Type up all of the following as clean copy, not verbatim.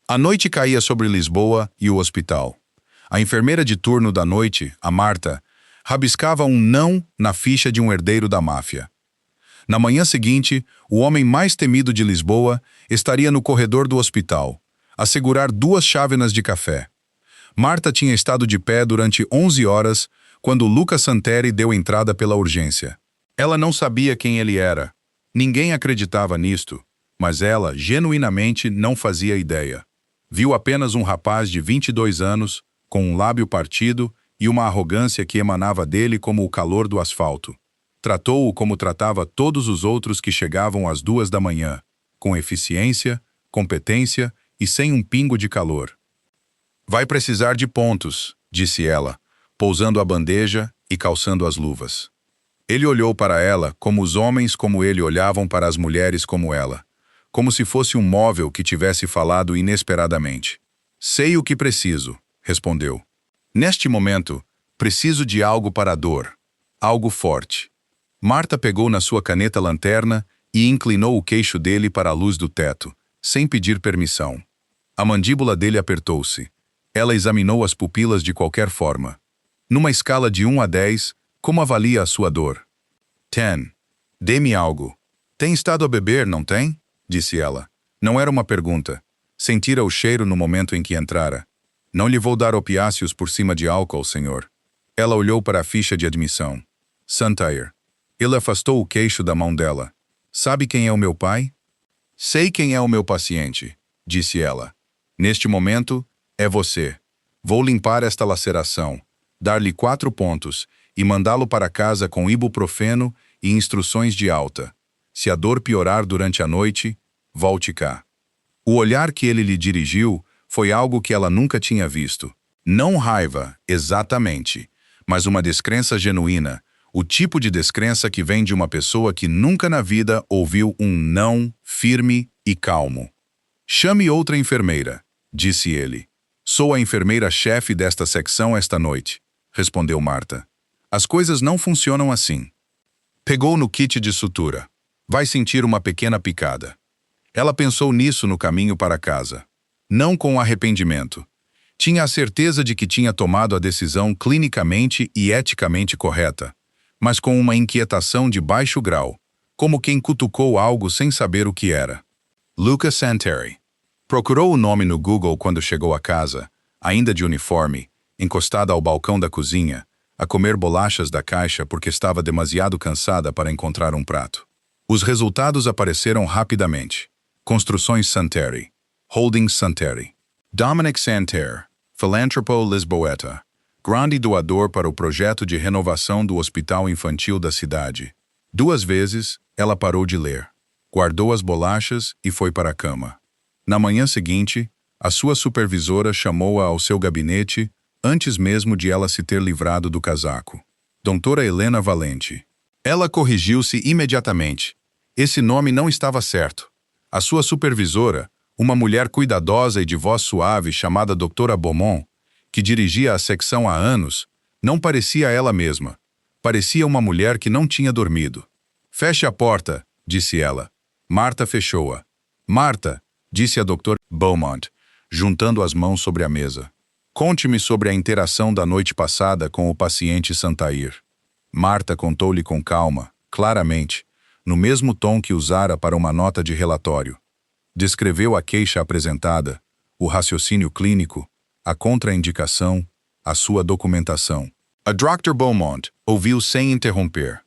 A noite caía sobre Lisboa e o hospital. A enfermeira de turno da noite, a Marta, rabiscava um não na ficha de um herdeiro da máfia. Na manhã seguinte, o homem mais temido de Lisboa estaria no corredor do hospital, a segurar 2 chávenas de café. Marta tinha estado de pé durante 11 horas quando Luca Santeri deu entrada pela urgência. Ela não sabia quem ele era. Ninguém acreditava nisto, mas ela, genuinamente, não fazia ideia. Viu apenas um rapaz de 22 anos, com um lábio partido e uma arrogância que emanava dele como o calor do asfalto. Tratou-o como tratava todos os outros que chegavam às 2 da manhã, com eficiência, competência e sem um pingo de calor. Vai precisar de pontos, disse ela, pousando a bandeja e calçando as luvas. Ele olhou para ela como os homens como ele olhavam para as mulheres como ela, como se fosse um móvel que tivesse falado inesperadamente. Sei o que preciso, respondeu. Neste momento, preciso de algo para a dor, algo forte. Marta pegou na sua caneta-lanterna e inclinou o queixo dele para a luz do teto, sem pedir permissão. A mandíbula dele apertou-se. Ela examinou as pupilas de qualquer forma. Numa escala de 1 a 10, como avalia a sua dor? 10. Dê-me algo. Tem estado a beber, não tem? Disse ela. Não era uma pergunta. Sentira o cheiro no momento em que entrara. Não lhe vou dar opiáceos por cima de álcool, senhor. Ela olhou para a ficha de admissão. Santire. Ele afastou o queixo da mão dela. Sabe quem é o meu pai? Sei quem é o meu paciente, disse ela. Neste momento, é você. Vou limpar esta laceração, dar-lhe 4 pontos e mandá-lo para casa com ibuprofeno e instruções de alta. Se a dor piorar durante a noite, volte cá. O olhar que ele lhe dirigiu foi algo que ela nunca tinha visto. Não raiva, exatamente, mas uma descrença genuína, o tipo de descrença que vem de uma pessoa que nunca na vida ouviu um não firme e calmo. Chame outra enfermeira, disse ele. Sou a enfermeira-chefe desta secção esta noite, respondeu Marta. As coisas não funcionam assim. Pegou no kit de sutura. Vai sentir uma pequena picada. Ela pensou nisso no caminho para casa. Não com arrependimento. Tinha a certeza de que tinha tomado a decisão clinicamente e eticamente correta, mas com uma inquietação de baixo grau, como quem cutucou algo sem saber o que era. Luca Santeri. Procurou o nome no Google quando chegou a casa, ainda de uniforme, encostada ao balcão da cozinha, a comer bolachas da caixa porque estava demasiado cansada para encontrar um prato. Os resultados apareceram rapidamente. Construções Santeri. Holdings Santeri. Dominic Santeri, filântropo lisboeta. Grande doador para o projeto de renovação do hospital infantil da cidade. 2 vezes, ela parou de ler. Guardou as bolachas e foi para a cama. Na manhã seguinte, a sua supervisora chamou-a ao seu gabinete antes mesmo de ela se ter livrado do casaco. Doutora Helena Valente. Ela corrigiu-se imediatamente. Esse nome não estava certo. A sua supervisora, uma mulher cuidadosa e de voz suave chamada Doutora Beaumont, que dirigia a secção há anos, não parecia ela mesma. Parecia uma mulher que não tinha dormido. Feche a porta, disse ela. Marta fechou-a. Marta, disse a doutora Beaumont, juntando as mãos sobre a mesa. Conte-me sobre a interação da noite passada com o paciente Santair. Marta contou-lhe com calma, claramente, no mesmo tom que usara para uma nota de relatório. Descreveu a queixa apresentada, o raciocínio clínico, a contraindicação, a sua documentação. A Dr. Beaumont ouviu sem interromper.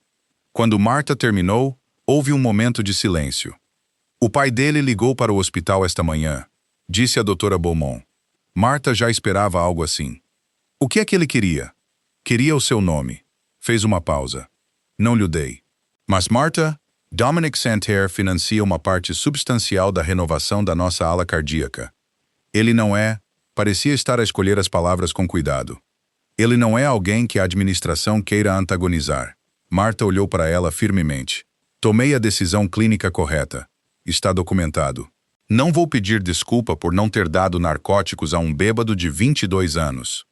Quando Marta terminou, houve um momento de silêncio. O pai dele ligou para o hospital esta manhã, disse a doutora Beaumont. Marta já esperava algo assim. O que é que ele queria? Queria o seu nome. Fez uma pausa. Não lhe dei. Mas Marta, Dominic Santeri financia uma parte substancial da renovação da nossa ala cardíaca. Ele não é... Parecia estar a escolher as palavras com cuidado. Ele não é alguém que a administração queira antagonizar. Marta olhou para ela firmemente. Tomei a decisão clínica correta. Está documentado. Não vou pedir desculpa por não ter dado narcóticos a um bêbado de 22 anos.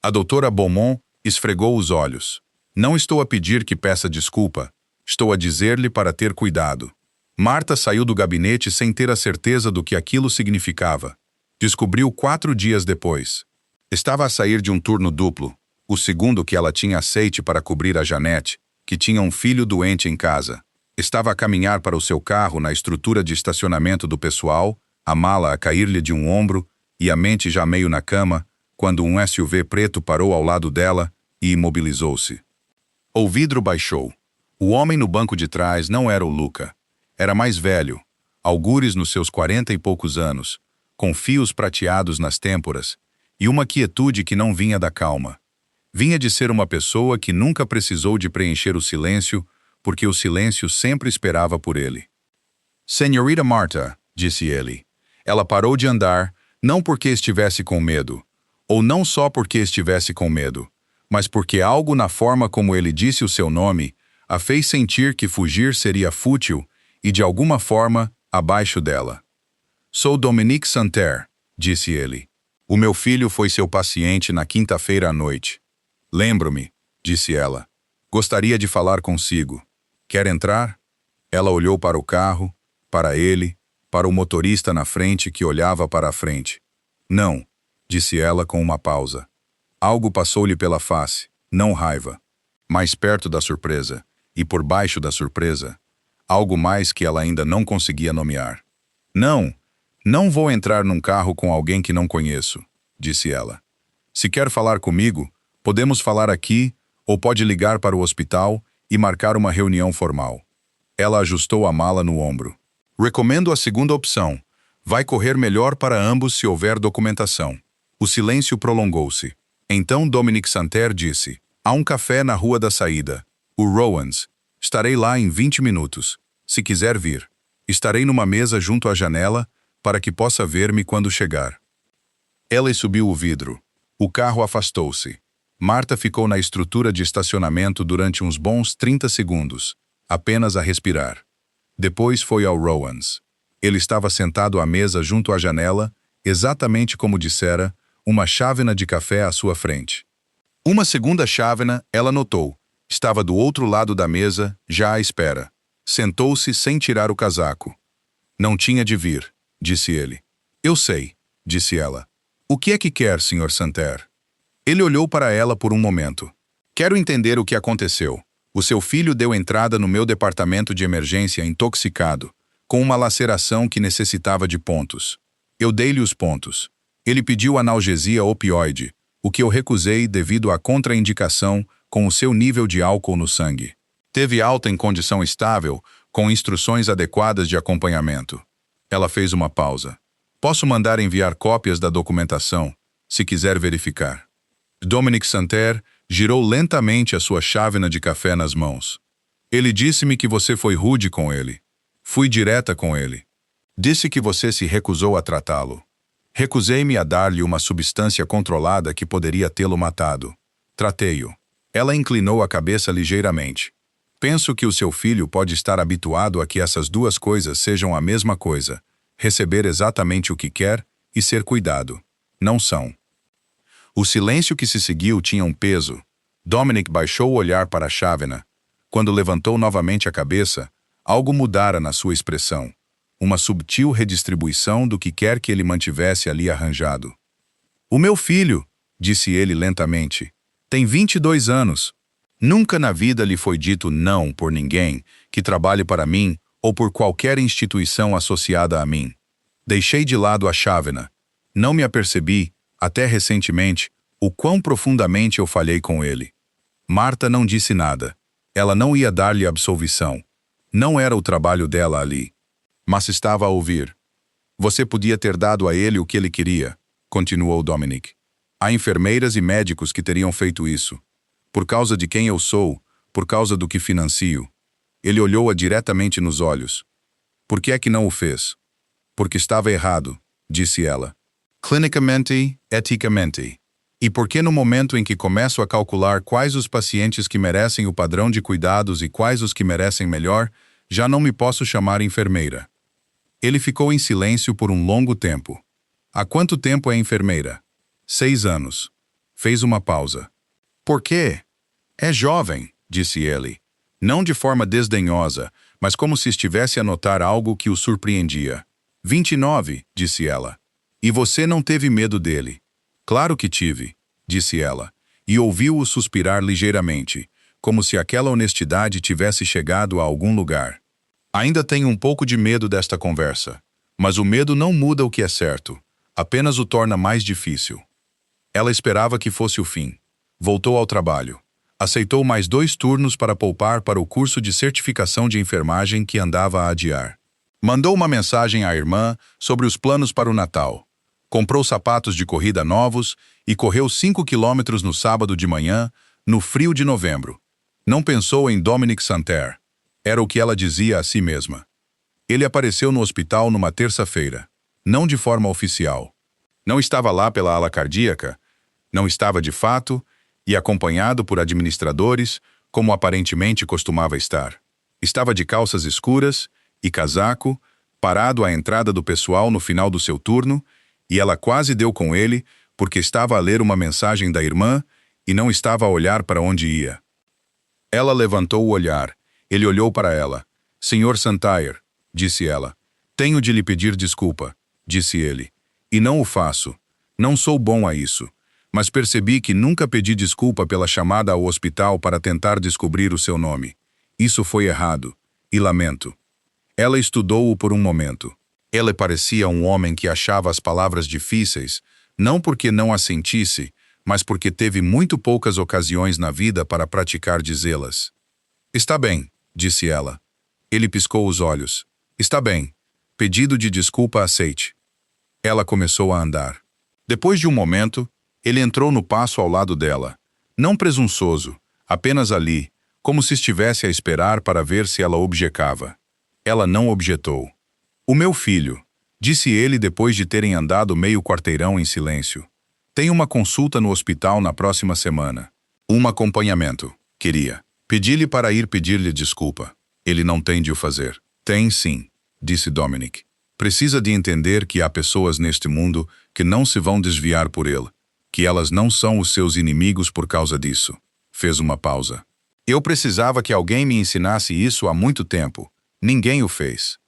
A doutora Beaumont esfregou os olhos. Não estou a pedir que peça desculpa. Estou a dizer-lhe para ter cuidado. Marta saiu do gabinete sem ter a certeza do que aquilo significava. Descobriu 4 dias depois. Estava a sair de um turno duplo, o segundo que ela tinha aceite para cobrir a Janete, que tinha um filho doente em casa. Estava a caminhar para o seu carro na estrutura de estacionamento do pessoal, a mala a cair-lhe de um ombro e a mente já meio na cama, quando um SUV preto parou ao lado dela e imobilizou-se. O vidro baixou. O homem no banco de trás não era o Luca. Era mais velho, algures nos seus 40 e poucos anos, com fios prateados nas têmporas e uma quietude que não vinha da calma. Vinha de ser uma pessoa que nunca precisou de preencher o silêncio, porque o silêncio sempre esperava por ele. Senhorita Marta, disse ele. Ela parou de andar, não porque estivesse com medo, ou não só porque estivesse com medo, mas porque algo na forma como ele disse o seu nome a fez sentir que fugir seria fútil e, de alguma forma, abaixo dela. Sou Dominique Santerre, disse ele. O meu filho foi seu paciente na quinta-feira à noite. Lembro-me, disse ela. Gostaria de falar consigo. Quer entrar? Ela olhou para o carro, para ele, para o motorista na frente que olhava para a frente. Não, disse ela com uma pausa. Algo passou-lhe pela face, não raiva. Mais perto da surpresa, e por baixo da surpresa, algo mais que ela ainda não conseguia nomear. Não vou entrar num carro com alguém que não conheço, disse ela. Se quer falar comigo, podemos falar aqui, ou pode ligar para o hospital e marcar uma reunião formal. Ela ajustou a mala no ombro. Recomendo a segunda opção. Vai correr melhor para ambos se houver documentação. O silêncio prolongou-se. Então Dominique Santerre disse, há um café na rua da saída, o Rowan's. Estarei lá em 20 minutos. Se quiser vir. Estarei numa mesa junto à janela para que possa ver-me quando chegar. Ela subiu o vidro. O carro afastou-se. Marta ficou na estrutura de estacionamento durante uns bons 30 segundos, apenas a respirar. Depois foi ao Rowan's. Ele estava sentado à mesa junto à janela, exatamente como dissera, uma chávena de café à sua frente. Uma segunda chávena, ela notou, estava do outro lado da mesa, já à espera. Sentou-se sem tirar o casaco. Não tinha de vir, disse ele. Eu sei, disse ela. O que é que quer, Sr. Santerre? Ele olhou para ela por um momento. Quero entender o que aconteceu. O seu filho deu entrada no meu departamento de emergência intoxicado, com uma laceração que necessitava de pontos. Eu dei-lhe os pontos. Ele pediu analgesia opioide, o que eu recusei devido à contraindicação com o seu nível de álcool no sangue. Teve alta em condição estável, com instruções adequadas de acompanhamento. Ela fez uma pausa. Posso mandar enviar cópias da documentação, se quiser verificar. Dominique Santerre girou lentamente a sua chávena de café nas mãos. Ele disse-me que você foi rude com ele. Fui direta com ele. Disse que você se recusou a tratá-lo. Recusei-me a dar-lhe uma substância controlada que poderia tê-lo matado. Tratei-o. Ela inclinou a cabeça ligeiramente. Penso que o seu filho pode estar habituado a que essas duas coisas sejam a mesma coisa, receber exatamente o que quer e ser cuidado. Não são. O silêncio que se seguiu tinha um peso. Dominique baixou o olhar para a chávena. Quando levantou novamente a cabeça, algo mudara na sua expressão. Uma subtil redistribuição do que quer que ele mantivesse ali arranjado. O meu filho, disse ele lentamente, tem 22 anos. Nunca na vida lhe foi dito não por ninguém que trabalhe para mim ou por qualquer instituição associada a mim. Deixei de lado a chávena. Não me apercebi, até recentemente, o quão profundamente eu falhei com ele. Marta não disse nada. Ela não ia dar-lhe absolvição. Não era o trabalho dela ali. Mas estava a ouvir. Você podia ter dado a ele o que ele queria, continuou Dominique. Há enfermeiras e médicos que teriam feito isso. Por causa de quem eu sou, por causa do que financio. Ele olhou-a diretamente nos olhos. Por que é que não o fez? Porque estava errado, disse ela. Clinicamente, eticamente. E porque no momento em que começo a calcular quais os pacientes que merecem o padrão de cuidados e quais os que merecem melhor, já não me posso chamar enfermeira. Ele ficou em silêncio por um longo tempo. Há quanto tempo é enfermeira? 6 anos. Fez uma pausa. Por quê? É jovem, disse ele. Não de forma desdenhosa, mas como se estivesse a notar algo que o surpreendia. 29, disse ela. E você não teve medo dele? Claro que tive, disse ela, e ouviu-o suspirar ligeiramente, como se aquela honestidade tivesse chegado a algum lugar. Ainda tenho um pouco de medo desta conversa, mas o medo não muda o que é certo, apenas o torna mais difícil. Ela esperava que fosse o fim. Voltou ao trabalho. Aceitou mais 2 turnos para poupar para o curso de certificação de enfermagem que andava a adiar. Mandou uma mensagem à irmã sobre os planos para o Natal. Comprou sapatos de corrida novos e correu 5 quilômetros no sábado de manhã, no frio de novembro. Não pensou em Dominic Santerre. Era o que ela dizia a si mesma. Ele apareceu no hospital numa terça-feira. Não de forma oficial. Não estava lá pela ala cardíaca. Não estava de fato, e acompanhado por administradores, como aparentemente costumava estar. Estava de calças escuras e casaco, parado à entrada do pessoal no final do seu turno, e ela quase deu com ele, porque estava a ler uma mensagem da irmã e não estava a olhar para onde ia. Ela levantou o olhar. Ele olhou para ela. Sr. Santerre, disse ela. Tenho de lhe pedir desculpa, disse ele. E não o faço. Não sou bom a isso. Mas percebi que nunca pedi desculpa pela chamada ao hospital para tentar descobrir o seu nome. Isso foi errado, e lamento. Ela estudou-o por um momento. Ele parecia um homem que achava as palavras difíceis, não porque não as sentisse, mas porque teve muito poucas ocasiões na vida para praticar dizê-las. Está bem, disse ela. Ele piscou os olhos. Está bem. Pedido de desculpa aceite. Ela começou a andar. Depois de um momento, ele entrou no passo ao lado dela. Não presunçoso, apenas ali, como se estivesse a esperar para ver se ela objetava. Ela não objetou. O meu filho, disse ele depois de terem andado meio quarteirão em silêncio. Tem uma consulta no hospital na próxima semana. Um acompanhamento. Queria. Pedi-lhe para ir pedir-lhe desculpa. Ele não tem de o fazer. Tem sim, disse Dominic. Precisa de entender que há pessoas neste mundo que não se vão desviar por ele, que elas não são os seus inimigos por causa disso. Fez uma pausa. Eu precisava que alguém me ensinasse isso há muito tempo. Ninguém o fez.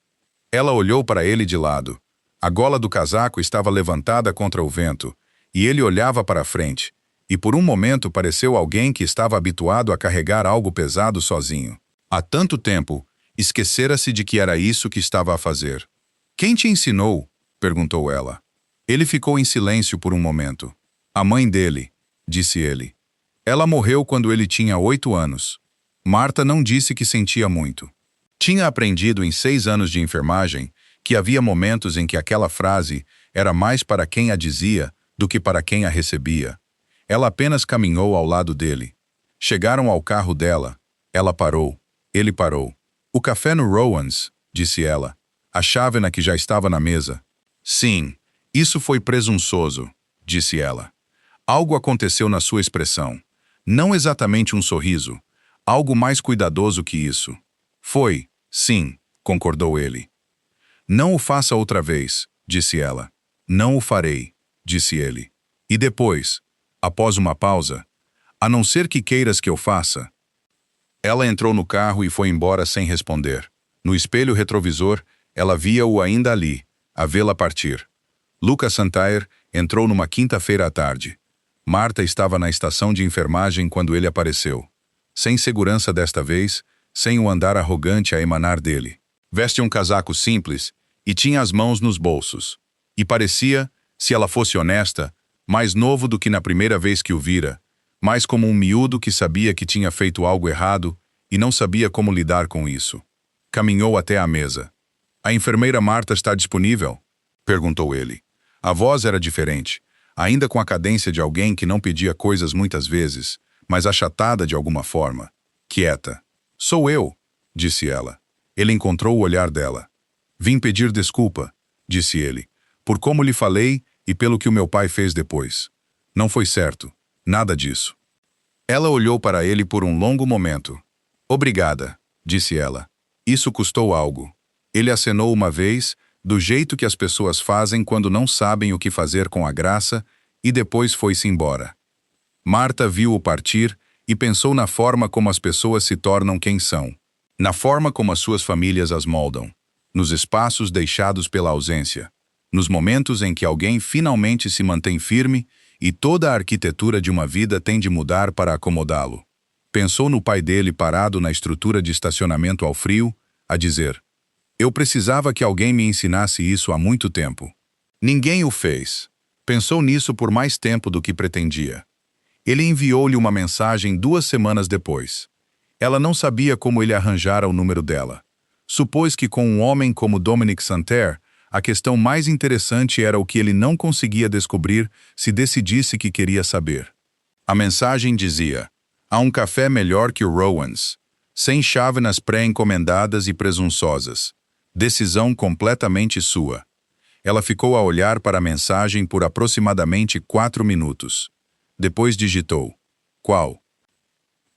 Ela olhou para ele de lado. A gola do casaco estava levantada contra o vento, e ele olhava para a frente, e por um momento pareceu alguém que estava habituado a carregar algo pesado sozinho. Há tanto tempo, esquecera-se de que era isso que estava a fazer. Quem te ensinou? Perguntou ela. Ele ficou em silêncio por um momento. A mãe dele, disse ele. Ela morreu quando ele tinha 8 anos. Marta não disse que sentia muito. Tinha aprendido em 6 anos de enfermagem que havia momentos em que aquela frase era mais para quem a dizia do que para quem a recebia. Ela apenas caminhou ao lado dele. Chegaram ao carro dela. Ela parou. Ele parou. O café no Rowan's, disse ela. A chávena que já estava na mesa. Sim, isso foi presunçoso, disse ela. Algo aconteceu na sua expressão. Não exatamente um sorriso. Algo mais cuidadoso que isso. Foi, sim, concordou ele. Não o faça outra vez, disse ela. Não o farei, disse ele. E depois, após uma pausa, a não ser que queiras que eu faça. Ela entrou no carro e foi embora sem responder. No espelho retrovisor, ela via-o ainda ali, a vê-la partir. Lucas Santerre entrou numa quinta-feira à tarde. Marta estava na estação de enfermagem quando ele apareceu. Sem segurança desta vez, sem o andar arrogante a emanar dele. Veste um casaco simples e tinha as mãos nos bolsos. E parecia, se ela fosse honesta, mais novo do que na primeira vez que o vira, mais como um miúdo que sabia que tinha feito algo errado e não sabia como lidar com isso. Caminhou até à mesa. A enfermeira Marta está disponível? Perguntou ele. A voz era diferente, ainda com a cadência de alguém que não pedia coisas muitas vezes, mas achatada de alguma forma. Quieta. Sou eu, disse ela. Ele encontrou o olhar dela. Vim pedir desculpa, disse ele, por como lhe falei e pelo que o meu pai fez depois. Não foi certo. Nada disso. Ela olhou para ele por um longo momento. Obrigada, disse ela. Isso custou algo. Ele acenou uma vez, do jeito que as pessoas fazem quando não sabem o que fazer com a graça, e depois foi-se embora. Marta viu-o partir e pensou na forma como as pessoas se tornam quem são, na forma como as suas famílias as moldam, nos espaços deixados pela ausência. nos momentos em que alguém finalmente se mantém firme e toda a arquitetura de uma vida tem de mudar para acomodá-lo. Pensou no pai dele parado na estrutura de estacionamento ao frio, a dizer: eu precisava que alguém me ensinasse isso há muito tempo. Ninguém o fez. Pensou nisso por mais tempo do que pretendia. Ele enviou-lhe uma mensagem 2 semanas depois. Ela não sabia como ele arranjara o número dela. Supôs que com um homem como Dominic Santerre, a questão mais interessante era o que ele não conseguia descobrir se decidisse que queria saber. A mensagem dizia: há um café melhor que o Rowan's, sem chávenas pré-encomendadas e presunçosas. Decisão completamente sua. Ela ficou a olhar para a mensagem por aproximadamente 4 minutos. Depois digitou: qual?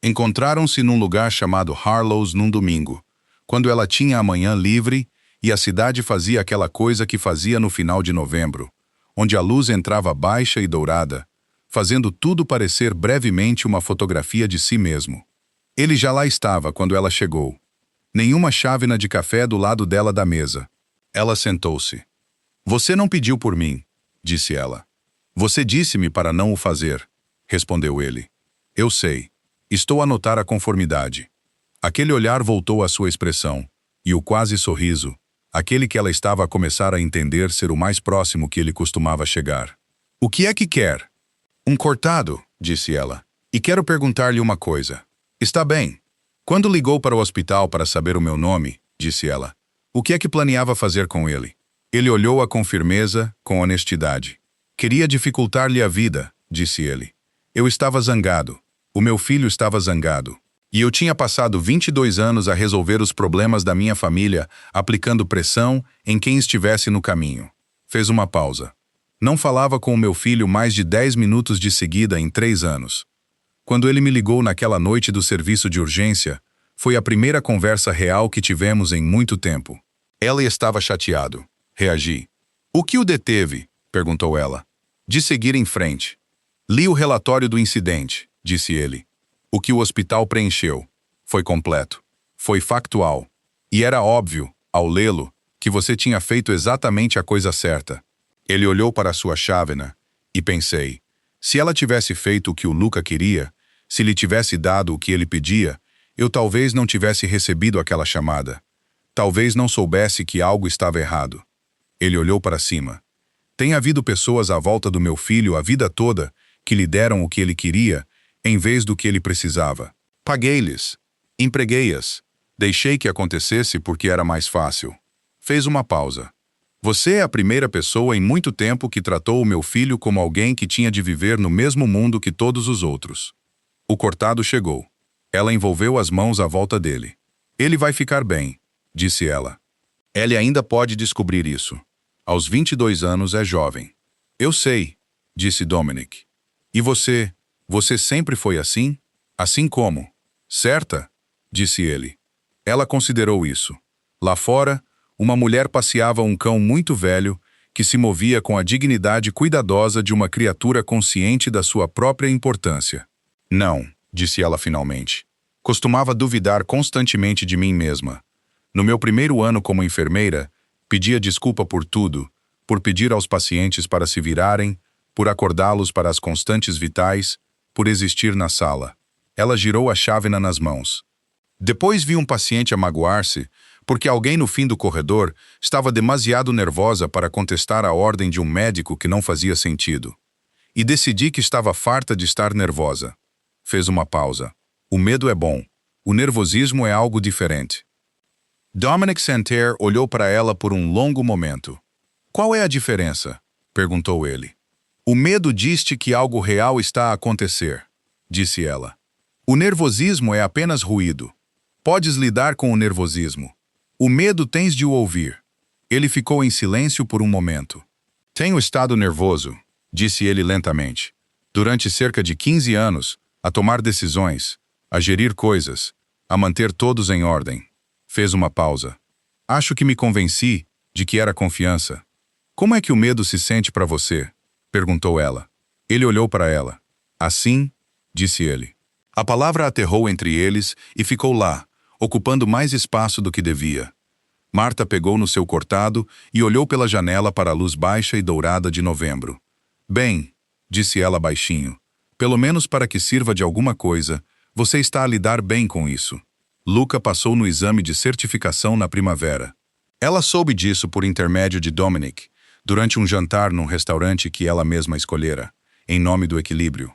Encontraram-se num lugar chamado Harlow's num domingo, quando ela tinha a manhã livre e a cidade fazia aquela coisa que fazia no final de novembro, onde a luz entrava baixa e dourada, fazendo tudo parecer brevemente uma fotografia de si mesmo. Ele já lá estava quando ela chegou. Nenhuma chávena de café do lado dela da mesa. Ela sentou-se. Você não pediu por mim, disse ela. Você disse-me para não o fazer, respondeu ele. Eu sei. Estou a notar a conformidade. Aquele olhar voltou à sua expressão, e o quase sorriso, aquele que ela estava a começar a entender ser o mais próximo que ele costumava chegar. O que é que quer? Um cortado, disse ela. E quero perguntar-lhe uma coisa. Está bem. Quando ligou para o hospital para saber o meu nome, disse ela, o que é que planeava fazer com ele? Ele olhou-a com firmeza, com honestidade. Queria dificultar-lhe a vida, disse ele. Eu estava zangado. O meu filho estava zangado. E eu tinha passado 22 anos a resolver os problemas da minha família, aplicando pressão em quem estivesse no caminho. Fez uma pausa. Não falava com o meu filho mais de 10 minutos de seguida em 3 anos. Quando ele me ligou naquela noite do serviço de urgência, foi a primeira conversa real que tivemos em muito tempo. Ela estava chateado. Reagi. O que o deteve? Perguntou ela. De seguir em frente. Li o relatório do incidente, disse ele. O que o hospital preencheu. Foi completo. Foi factual. E era óbvio, ao lê-lo, que você tinha feito exatamente a coisa certa. Ele olhou para a sua chávena, e pensei, se ela tivesse feito o que o Luca queria, se lhe tivesse dado o que ele pedia, eu talvez não tivesse recebido aquela chamada. Talvez não soubesse que algo estava errado. Ele olhou para cima. Tem havido pessoas à volta do meu filho a vida toda que lhe deram o que ele queria, em vez do que ele precisava. Paguei-lhes. Empreguei-as. Deixei que acontecesse porque era mais fácil. Fez uma pausa. Você é a primeira pessoa em muito tempo que tratou o meu filho como alguém que tinha de viver no mesmo mundo que todos os outros. O cortado chegou. Ela envolveu as mãos à volta dele. Ele vai ficar bem, disse ela. Ele ainda pode descobrir isso. Aos 22 anos é jovem. Eu sei, disse Dominic. E você sempre foi assim? Assim como? Certa? Disse ele. Ela considerou isso. Lá fora, uma mulher passeava um cão muito velho que se movia com a dignidade cuidadosa de uma criatura consciente da sua própria importância. Não, disse ela finalmente. Costumava duvidar constantemente de mim mesma. No meu primeiro ano como enfermeira, pedia desculpa por tudo, por pedir aos pacientes para se virarem, por acordá-los para as constantes vitais, por existir na sala. Ela girou a chávena nas mãos. Depois vi um paciente a magoar-se, porque alguém no fim do corredor estava demasiado nervosa para contestar a ordem de um médico que não fazia sentido. E decidi que estava farta de estar nervosa. Fez uma pausa. O medo é bom. O nervosismo é algo diferente. Dominic Santerre olhou para ela por um longo momento. Qual é a diferença? Perguntou ele. O medo diz-te que algo real está a acontecer, disse ela. O nervosismo é apenas ruído. Podes lidar com o nervosismo. O medo tens de o ouvir. Ele ficou em silêncio por um momento. Tenho estado nervoso, disse ele lentamente. Durante cerca de 15 anos, a tomar decisões, a gerir coisas, a manter todos em ordem. Fez uma pausa. Acho que me convenci de que era confiança. Como é que o medo se sente para você? Perguntou ela. Ele olhou para ela. Assim, disse ele. A palavra aterrou entre eles e ficou lá, ocupando mais espaço do que devia. Marta pegou no seu cortado e olhou pela janela para a luz baixa e dourada de novembro. Bem, disse ela baixinho, pelo menos para que sirva de alguma coisa, você está a lidar bem com isso. Luca passou no exame de certificação na primavera. Ela soube disso por intermédio de Dominic, durante um jantar num restaurante que ela mesma escolhera, em nome do equilíbrio.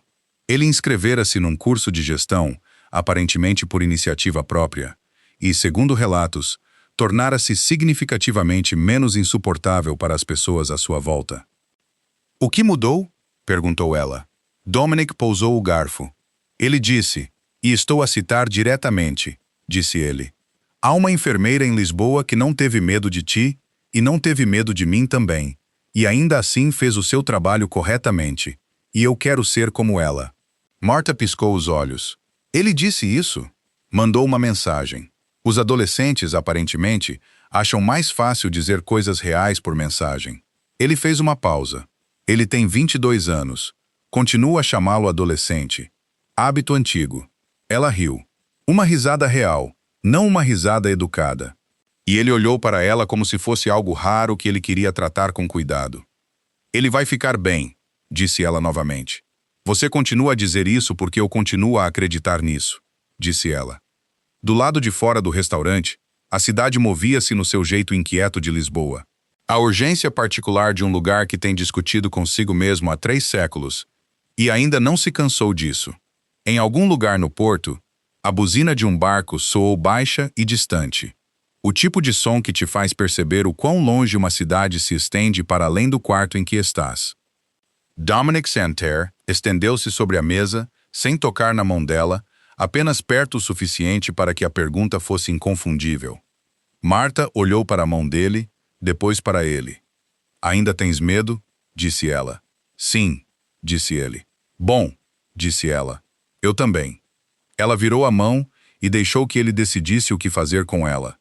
Ele inscrevera-se num curso de gestão, aparentemente por iniciativa própria, e, segundo relatos, tornara-se significativamente menos insuportável para as pessoas à sua volta. O que mudou? Perguntou ela. Dominic pousou o garfo. Ele disse, e estou a citar diretamente, disse ele. Há uma enfermeira em Lisboa que não teve medo de ti e não teve medo de mim também, e ainda assim fez o seu trabalho corretamente, e eu quero ser como ela. Marta piscou os olhos. Ele disse isso? Mandou uma mensagem. Os adolescentes, aparentemente, acham mais fácil dizer coisas reais por mensagem. Ele fez uma pausa. Ele tem 22 anos. Continua a chamá-lo adolescente. Hábito antigo. Ela riu. Uma risada real, não uma risada educada. E ele olhou para ela como se fosse algo raro que ele queria tratar com cuidado. Ele vai ficar bem, disse ela novamente. Você continua a dizer isso porque eu continuo a acreditar nisso, disse ela. Do lado de fora do restaurante, a cidade movia-se no seu jeito inquieto de Lisboa. A urgência particular de um lugar que tem discutido consigo mesmo há 3 séculos, e ainda não se cansou disso. Em algum lugar no porto, a buzina de um barco soou baixa e distante. O tipo de som que te faz perceber o quão longe uma cidade se estende para além do quarto em que estás. Dominic Santerre estendeu-se sobre a mesa, sem tocar na mão dela, apenas perto o suficiente para que a pergunta fosse inconfundível. Marta olhou para a mão dele, depois para ele. Ainda tens medo? Disse ela. Sim, disse ele. Bom, disse ela. Eu também. Ela virou a mão e deixou que ele decidisse o que fazer com ela.